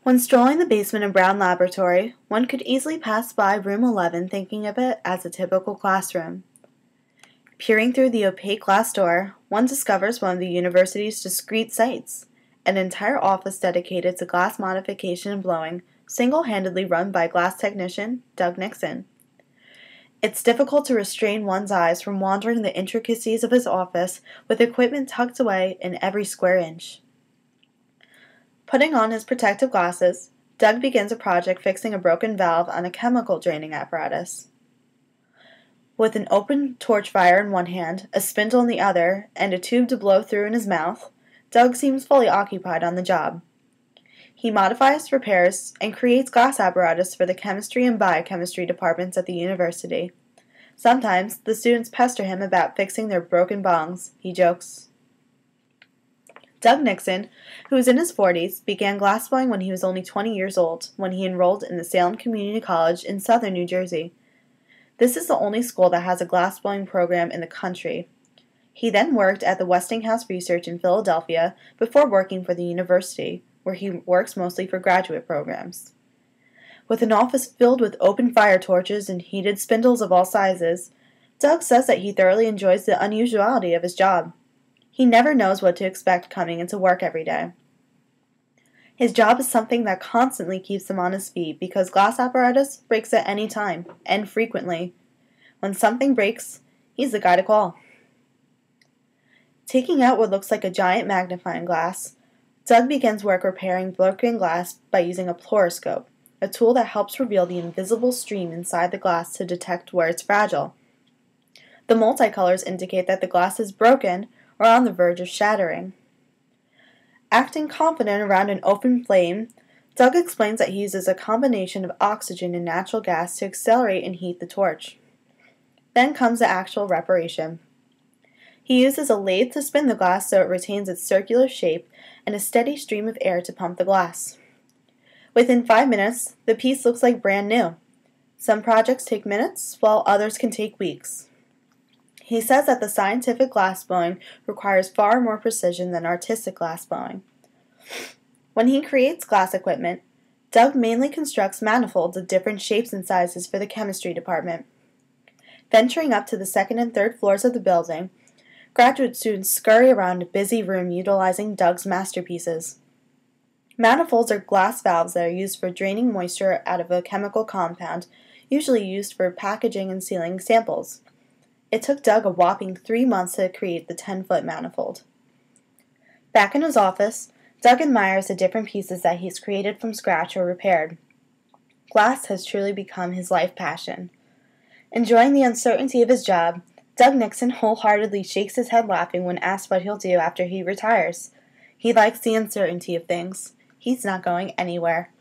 When strolling the basement of Brown Laboratory, one could easily pass by room 11 thinking of it as a typical classroom. Peering through the opaque glass door, one discovers one of the university's discrete sites, an entire office dedicated to glass modification and blowing, single-handedly run by glass technician Doug Nixon. It's difficult to restrain one's eyes from wandering the intricacies of his office with equipment tucked away in every square inch. Putting on his protective glasses, Doug begins a project fixing a broken valve on a chemical draining apparatus. With an open torch fire in one hand, a spindle in the other, and a tube to blow through in his mouth, Doug seems fully occupied on the job. He modifies, repairs, and creates glass apparatus for the chemistry and biochemistry departments at the university. Sometimes, the students pester him about fixing their broken bongs, he jokes. Doug Nixon, who is in his 40s, began glassblowing when he was only 20 years old, when he enrolled in the Salem Community College in southern New Jersey. This is the only school that has a glassblowing program in the country. He then worked at the Westinghouse Research in Philadelphia before working for the university, where he works mostly for graduate programs. With an office filled with open fire torches and heated spindles of all sizes, Doug says that he thoroughly enjoys the unusuality of his job. He never knows what to expect coming into work every day. His job is something that constantly keeps him on his feet because glass apparatus breaks at any time, and frequently. When something breaks, he's the guy to call. Taking out what looks like a giant magnifying glass, Doug begins work repairing broken glass by using a fluoroscope, a tool that helps reveal the invisible stream inside the glass to detect where it's fragile. The multicolors indicate that the glass is broken or on the verge of shattering. Acting confident around an open flame, Doug explains that he uses a combination of oxygen and natural gas to accelerate and heat the torch. Then comes the actual reparation. He uses a lathe to spin the glass so it retains its circular shape and a steady stream of air to pump the glass. Within 5 minutes, the piece looks like brand new. Some projects take minutes, while others can take weeks. He says that the scientific glassblowing requires far more precision than artistic glassblowing. When he creates glass equipment, Doug mainly constructs manifolds of different shapes and sizes for the chemistry department. Venturing up to the second and third floors of the building, graduate students scurry around a busy room utilizing Doug's masterpieces. Manifolds are glass valves that are used for draining moisture out of a chemical compound, usually used for packaging and sealing samples. It took Doug a whopping 3 months to create the 10-foot manifold. Back in his office, Doug admires the different pieces that he's created from scratch or repaired. Glass has truly become his life passion. Enjoying the uncertainty of his job, Doug Nixon wholeheartedly shakes his head laughing when asked what he'll do after he retires. He likes the uncertainty of things. He's not going anywhere.